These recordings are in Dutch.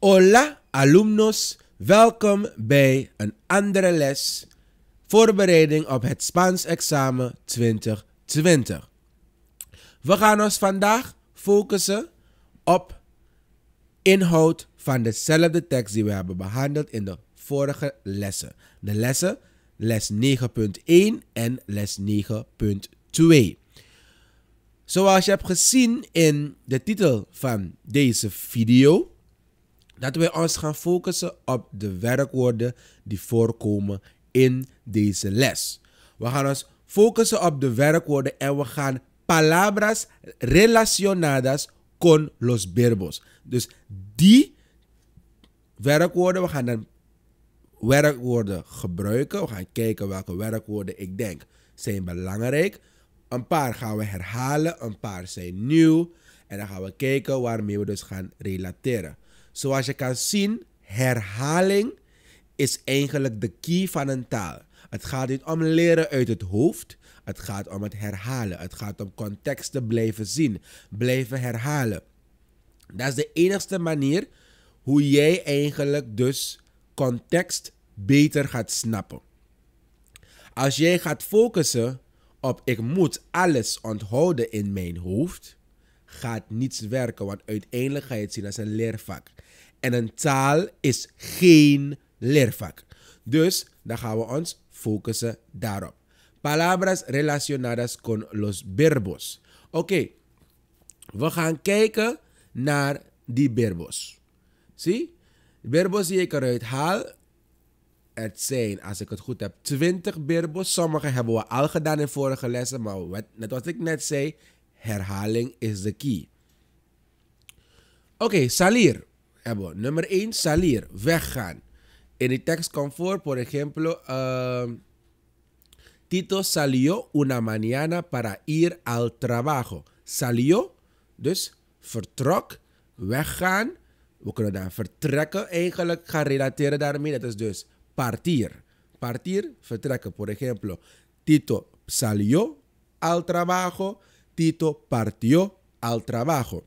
Hola alumnos, welkom bij een andere les, voorbereiding op het Spaans examen 2020. We gaan ons vandaag focussen op inhoud van dezelfde tekst die we hebben behandeld in de vorige lessen. De lessen, les 9.1 en les 9.2. Zoals je hebt gezien in de titel van deze video, dat we ons gaan focussen op de werkwoorden die voorkomen in deze les. We gaan ons focussen op de werkwoorden en we gaan palabras relacionadas con los verbos. Dus die werkwoorden, we gaan dan werkwoorden gebruiken. We gaan kijken welke werkwoorden ik denk zijn belangrijk. Een paar gaan we herhalen, een paar zijn nieuw. En dan gaan we kijken waarmee we dus gaan relateren. Zoals je kan zien, herhaling is eigenlijk de key van een taal. Het gaat niet om leren uit het hoofd. Het gaat om het herhalen. Het gaat om contexten blijven zien. Blijven herhalen. Dat is de enigste manier hoe jij eigenlijk dus context beter gaat snappen. Als jij gaat focussen op ik moet alles onthouden in mijn hoofd, gaat niets werken, want uiteindelijk ga je het zien als een leervak. En een taal is geen leervak. Dus dan gaan we ons focussen daarop. Palabras relacionadas con los verbos. Oké, we gaan kijken naar die verbos. Zie? Verbos die ik eruit haal. Het zijn, als ik het goed heb, 20 verbos. Sommige hebben we al gedaan in vorige lessen, maar net wat ik net zei, herhaling is de key. Oké, salir. Hebben we. Nummer 1, salir. Weggaan. In die tekst komt voor, por ejemplo, Tito salió una mañana para ir al trabajo. Salió, dus vertrok, weggaan. We kunnen dan vertrekken eigenlijk gaan relateren daarmee. Dat is dus partir. Partir, vertrekken. Por ejemplo, Tito salió al trabajo. Tito partió al trabajo.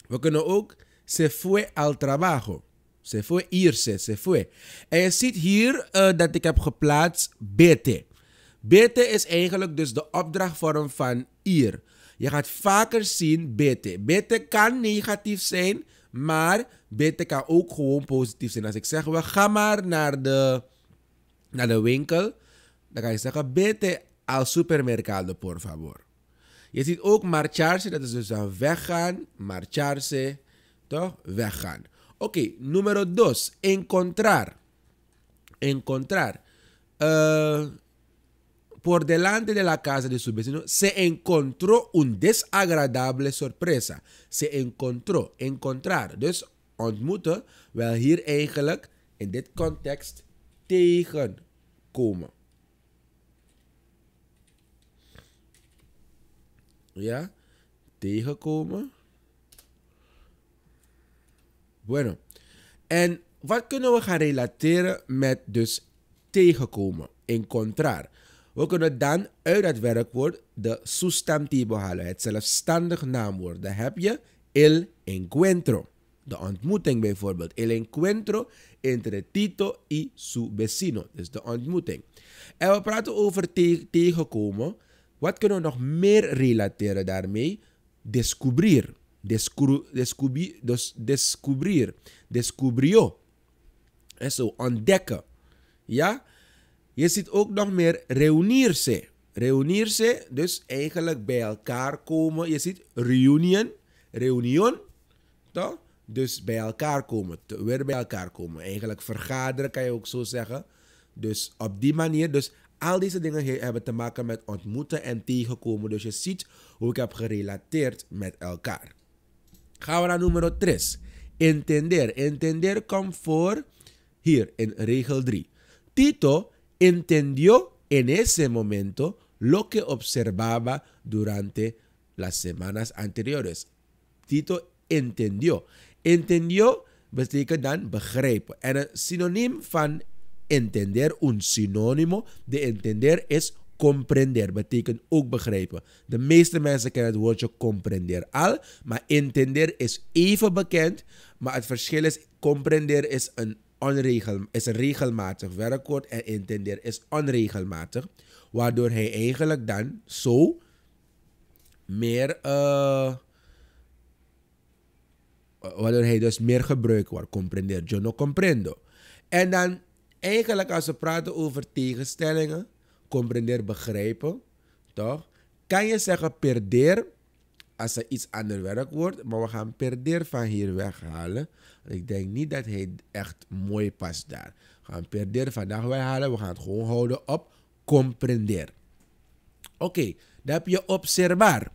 We kunnen ook se fue al trabajo. Se fue, irse, se fue. En je ziet hier dat ik heb geplaatst bete. Bete is eigenlijk dus de opdrachtvorm van ir. Je gaat vaker zien bete. Bete kan negatief zijn, maar bete kan ook gewoon positief zijn. Als ik zeg, we gaan maar naar de winkel, dan kan je zeggen, bete al supermercado, por favor. Je ziet ook marcharse, dat is dus dan weggaan. Marcharse, toch? Weggaan. Oké, numero 2. Encontrar. Encontrar. Por delante de la casa de su vecino se encontró un desagradable sorpresa. Se encontró. Encontrar. Dus ontmoeten. Wel hier eigenlijk in dit context tegenkomen. Ja, tegenkomen. Bueno. En wat kunnen we gaan relateren met dus tegenkomen? Encontrar. We kunnen dan uit het werkwoord de sustantivo halen. Het zelfstandig naamwoord. Dan heb je el encuentro. De ontmoeting bijvoorbeeld. El encuentro entre Tito y su vecino. Dus de ontmoeting. En we praten over tegenkomen. Wat kunnen we nog meer relateren daarmee? Descubrir. Descubrir. Descubrió. En zo, ontdekken. Ja? Je ziet ook nog meer reunirse. Reunirse, dus eigenlijk bij elkaar komen. Je ziet reunion, toch? Dus bij elkaar komen, weer bij elkaar komen. Eigenlijk vergaderen kan je ook zo zeggen. Dus op die manier, dus al deze dingen hebben te maken met ontmoeten en tegenkomen. Dus je ziet hoe ik heb gerelateerd met elkaar. Gaan we naar nummer 3. Entender. Entender komt voor hier in regel 3. Tito entendió en ese momento lo que observaba durante las semanas anteriores. Tito entendió. Entendió betekent dan begrijpen. En een synoniem van entender, un sinónimo de entender is comprender. Betekent ook begrijpen. De meeste mensen kennen het woordje comprender al, maar entender is even bekend. Maar het verschil is, comprender is een regelmatig werkwoord en entender is onregelmatig. Waardoor hij eigenlijk dan zo meer, waardoor hij dus meer gebruikt wordt. Comprender, yo no comprendo. En dan eigenlijk als we praten over tegenstellingen, comprender, begrijpen, toch? Kan je zeggen perder als er iets ander werkwoord, maar we gaan perder van hier weghalen. Ik denk niet dat hij echt mooi past daar. We gaan perder vandaag weghalen, we gaan het gewoon houden op comprender. Oké, dan heb je observar.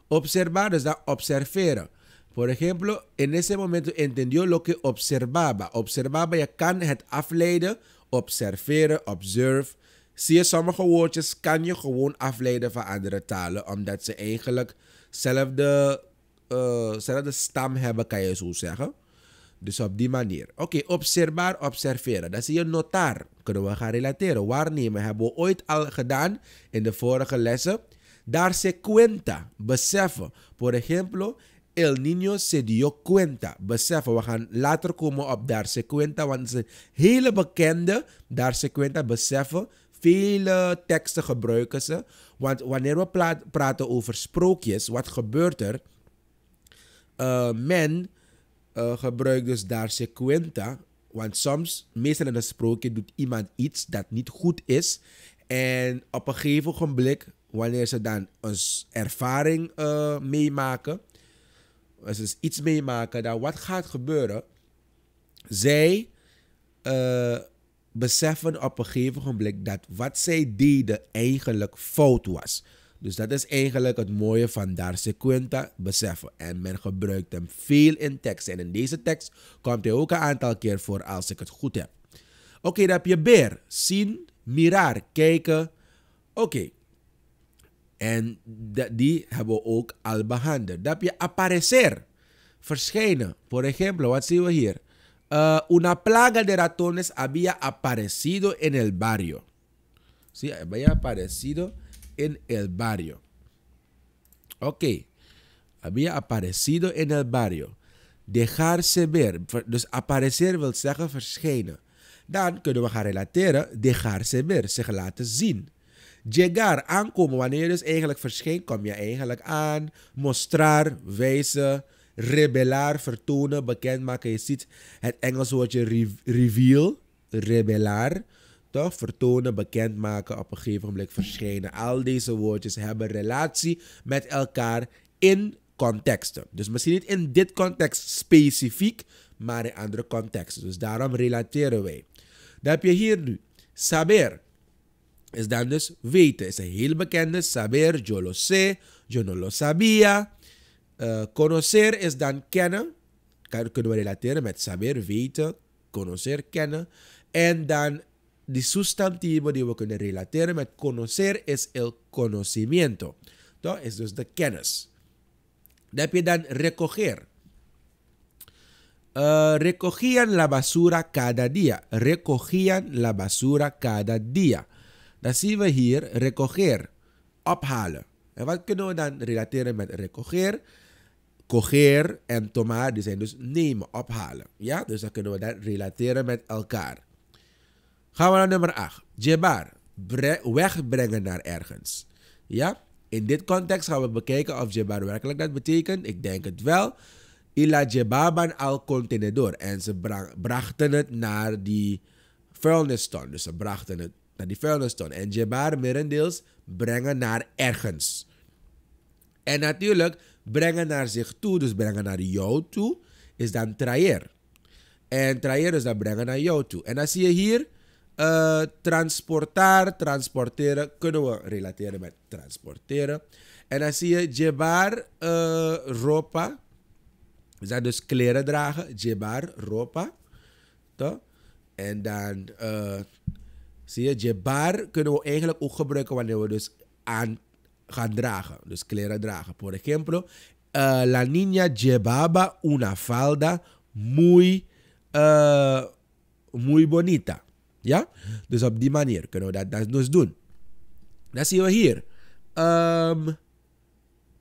Observar is dat observeren. Por ejemplo, en ese momento entendió lo que observaba. Observaba, je kan het afleiden. Observeren, observe. Zie je, sommige woordjes kan je gewoon afleiden van andere talen. Omdat ze eigenlijk zelfde stam hebben, kan je zo zeggen. Dus op die manier. Oké, observar, observeren. Dan zie je notar. Kunnen we gaan relateren. Waarnemen hebben we ooit al gedaan in de vorige lessen. Darse cuenta, beseffen. Por ejemplo, el niño se dio cuenta. Beseffen. We gaan later komen op darse cuenta, want het is een hele bekende darse cuenta, beseffen. Vele teksten gebruiken ze. Want wanneer we praten over sprookjes, wat gebeurt er? Men gebruikt dus darse cuenta. Want soms, meestal in een sprookje, doet iemand iets dat niet goed is. En op een gegeven ogenblik, wanneer ze dan een ervaring meemaken, als ze iets meemaken, dan wat gaat gebeuren? Zij beseffen op een gegeven ogenblik dat wat zij deden eigenlijk fout was. Dus dat is eigenlijk het mooie van darse cuenta, beseffen. En men gebruikt hem veel in teksten. En in deze tekst komt hij ook een aantal keer voor als ik het goed heb. Oké, dan heb je ver, zien, mirar, kijken. Oké. En die hebben we ook al behandeld. Dan heb je aparecer, verschijnen. Por ejemplo, wat zien we hier? Una plaga de ratones había aparecido en el barrio. Sí, había aparecido en el barrio. Oké. Había aparecido en el barrio. Dejarse ver. Dus aparecer wil zeggen verschijnen. Dan kunnen we gaan relateren. Dejarse ver, zich laten zien. Llegar, aankomen. Wanneer je dus eigenlijk verschijnt, kom je eigenlijk aan. Mostrar, wijzen. Revelar, vertonen, bekendmaken. Je ziet het Engels woordje reveal. Revelar. Toch? Vertonen, bekendmaken, op een gegeven moment verschijnen. Al deze woordjes hebben relatie met elkaar in contexten. Dus misschien niet in dit context specifiek, maar in andere contexten. Dus daarom relateren wij. Dan heb je hier nu saber. Is dan dus weten. Is een heel bekende. Saber, yo lo sé, yo no lo sabía. Conocer is dan kennen. Kunnen we relateren met saber, weten. Conocer, kennen. En dan die sustantivo die we kunnen relateren met conocer is el conocimiento. Dat is dus de kennis. Dan heb je dan recoger. Recogían la basura cada día. Recogían la basura cada día. Dan zien we hier recoger, ophalen. En wat kunnen we dan relateren met recoger? Coger en tomar, die zijn dus nemen, ophalen. Ja, dus dan kunnen we dat relateren met elkaar. Gaan we naar nummer 8. Llevar, wegbrengen naar ergens. Ja, in dit context gaan we bekijken of llevar werkelijk dat betekent. Ik denk het wel. Y la llevaban al contenedor. En ze brachten het naar die vuilniston. Dus ze brachten het naar die vuilniston. En llevar merendeels brengen naar ergens. En natuurlijk brengen naar zich toe, dus brengen naar jou toe, is dan traer. En traer is dan brengen naar jou toe. En dan zie je hier transporteren, kunnen we relateren met transporteren. En dan zie je llevar ropa, is dat dus kleren dragen, llevar ropa. Toch? En dan zie je, llevar kunnen we eigenlijk ook gebruiken wanneer we dus aan gaan dragen. Dus kleren dragen. Por ejemplo, la niña llevaba una falda muy bonita. Ja? Dus op die manier kunnen we dat dus doen. Dan zien we hier.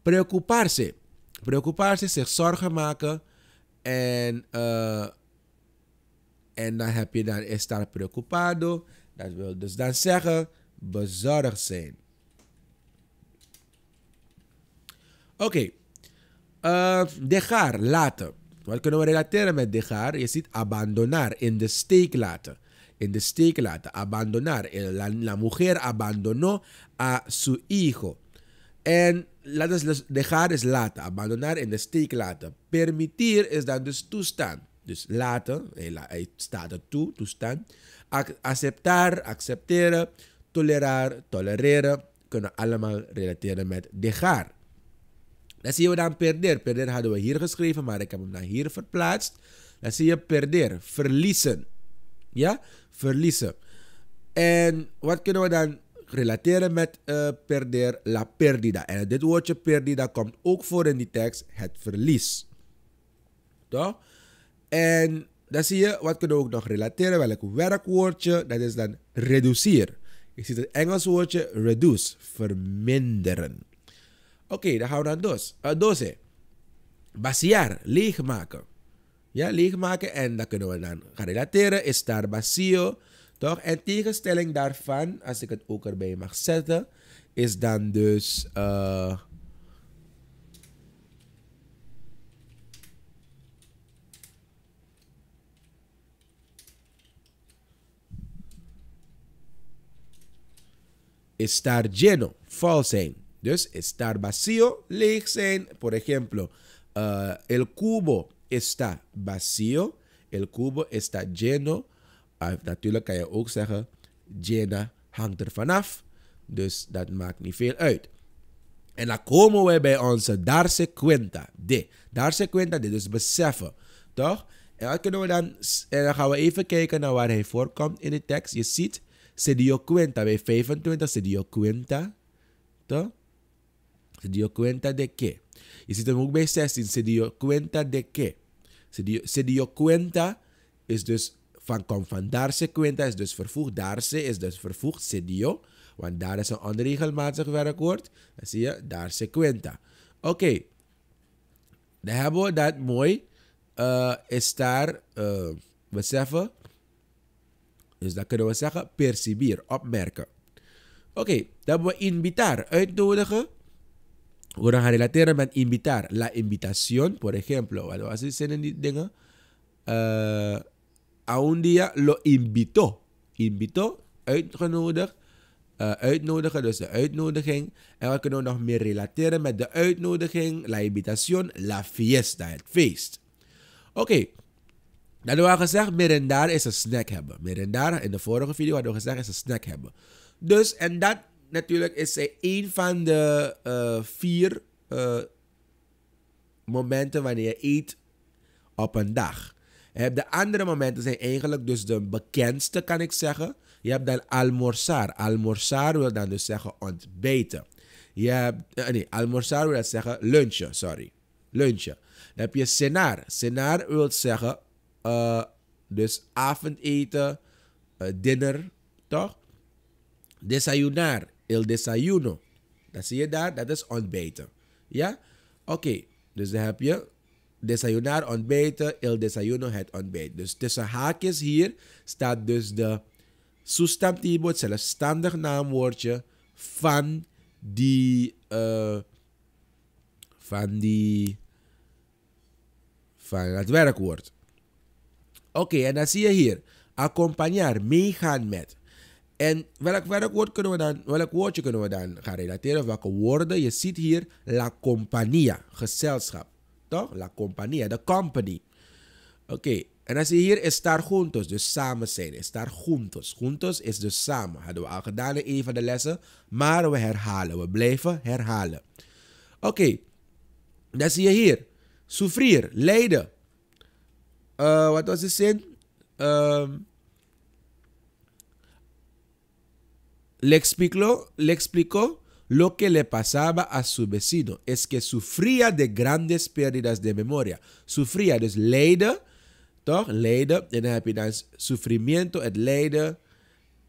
Preocuparse. Preocuparse, zich zorgen maken. En En dan heb je dan estar preocupado. Dat wil dus dan zeggen bezorgd zijn. Oké. Dejar, laten. Wat kunnen we relateren met dejar? Je ziet abandonar, in de steek laten. In de steek laten, abandonar. La mujer abandonó a su hijo. En dejar is laten, abandonar, in de steek laten. Permitir is dan dus toestaan. Dus laten, hij staat er toe, toestaan. Acceptar, accepteren. Tolerar, tolereren. Kunnen allemaal relateren met dejar. Dan zie je dan perder. Perder hadden we hier geschreven, maar ik heb hem naar hier verplaatst. Dan zie je perder, verliezen. Ja, verliezen. En wat kunnen we dan relateren met perder? La perdida. En dit woordje perdida komt ook voor in die tekst, het verlies. Toch? En dan zie je, wat kunnen we ook nog relateren? Welk werkwoordje? Dat is dan reduceer. Je ziet het Engels woordje reduce, verminderen. Oké, dan gaan we dan doze. Vaciar, leegmaken. Ja, leegmaken. En dan kunnen we dan gaan relateren. Estar vacío. Toch? En tegenstelling daarvan, als ik het ook erbij mag zetten, is dan dus... estar lleno, vol zijn. Dus estar vacío, leeg zijn. Por ejemplo, el cubo está vacío. El cubo está lleno. Natuurlijk kan je ook zeggen, llena hangt er vanaf. Dus dat maakt niet veel uit. En dan komen we bij onze darse cuenta. Darse cuenta, dit is beseffen. Toch? En dan gaan we even kijken naar waar hij voorkomt in de tekst. Je ziet, se dio cuenta bij 25, se dio cuenta. Toch? Se dio cuenta de qué. Je ziet hem ook bij 16. Se dio cuenta de qué. Se dio cuenta is dus komt van darse cuenta, is dus vervoegd. Darse is dus vervoegd. Se dio. Want daar is een onregelmatig werkwoord. Dan zie je darse cuenta. Oké. Dan hebben we dat mooi. Estar beseffen. Dus dan kunnen we zeggen percibir, opmerken. Oké, dan hebben we invitar, uitnodigen. We gaan relateren met invitar. La invitación, por ejemplo. Wat was het in die dingen? A un día lo invitó. Invitó, uitgenodigd. Uitnodigen, dus de uitnodiging. En wat kunnen we nog meer relateren met de uitnodiging? La invitación, la fiesta, het feest. Oké. Dat hadden we al gezegd, merendar is een snack hebben. Merendar, in de vorige video hadden we gezegd, is een snack hebben. Dus, en dat natuurlijk is een van de 4 momenten wanneer je eet op een dag. De andere momenten zijn eigenlijk dus de bekendste, kan ik zeggen. Je hebt dan almorzar. Almorzar wil dan dus zeggen ontbijten. Je hebt, almorzar wil zeggen lunchen, sorry. Lunchen. Dan heb je cenar. Cenar wil zeggen dus avondeten, dinner, toch? Desayunar, el desayuno. Dat zie je daar, dat is ontbijten. Ja? Oké, dus dan heb je desayunar, ontbijten, el desayuno, het ontbijt. Dus tussen haakjes hier staat dus de substantivo, het zelfstandig naamwoordje van het werkwoord. Oké, en dan zie je hier, accompagnar, meegaan met. En welk woordje kunnen we dan gaan relateren? Welke woorden? Je ziet hier la compañía, gezelschap. Toch? La compañía, de company. Oké, en dan zie je hier estar juntos, dus samen zijn. Estar juntos. Juntos is dus samen. Hadden we al gedaan in een van de lessen, maar we herhalen. We blijven herhalen. Oké, dan zie je hier, sufrir, lijden. Wat was de zin? Le explicó lo que le pasaba a su vecino. Es que sufría de grandes pérdidas de memoria. Sufría, dus lijden. Toch? Lijden. En dan heb je dan sufrimiento, het lijden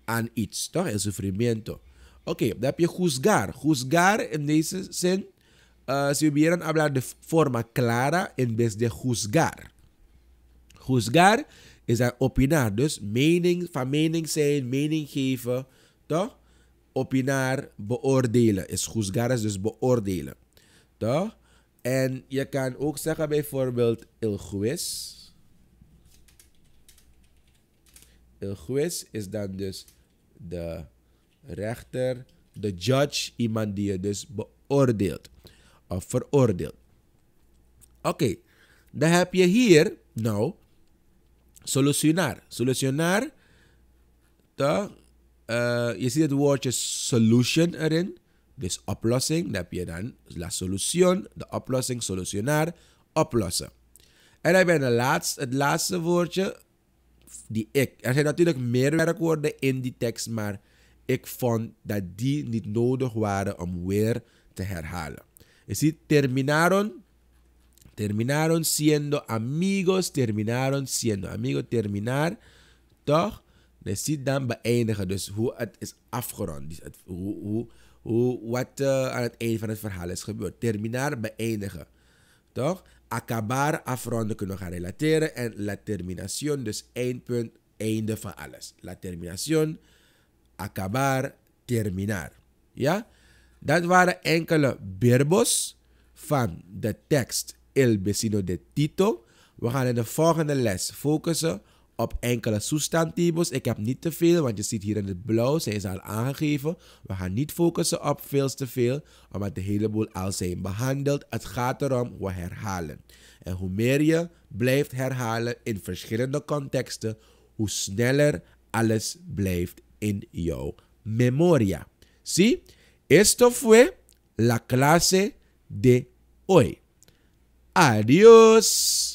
aan iets. Toch? El sufrimiento. Oké, dan heb je juzgar. Juzgar in deze zin. Si hubieran hablar de forma clara en vez de juzgar. Juzgar is dat opinar. Dus van mening zijn, mening geven. Toch? Opinar, beoordelen. Is juzgar is dus beoordelen. Toch? En je kan ook zeggen bijvoorbeeld el juez. El juez is dan dus de rechter, de judge, iemand die je dus beoordeelt of veroordeelt. Oké, dan heb je hier nou solucionar. Solucionar, je ziet het woordje solution erin, dus oplossing. Dan heb je dan la solution, de oplossing, solucionar, oplossen. En dan heb je het laatste woordje, die ik. Er zijn natuurlijk meer werkwoorden in die tekst, maar ik vond dat die niet nodig waren om weer te herhalen. Je ziet terminaron siendo amigos, terminaron siendo amigos, terminar, toch? Je ziet dan beëindigen, dus hoe het is afgerond, dus wat aan het einde van het verhaal is gebeurd. Terminar, beëindigen, toch? Acabar, afronden, kunnen we gaan relateren. En la terminación, dus eindpunt, einde van alles. La terminación, acabar, terminar. Ja? Dat waren enkele verbos van de tekst El Vecino de Tito. We gaan in de volgende les focussen op enkele sustantivos. Ik heb niet te veel, want je ziet hier in het blauw, zijn ze al aangegeven. We gaan niet focussen op veel te veel, omdat de heleboel al zijn behandeld. Het gaat erom, we herhalen. En hoe meer je blijft herhalen in verschillende contexten, hoe sneller alles blijft in jouw memoria. ¿Sí? Esto fue la clase de hoy. Adiós.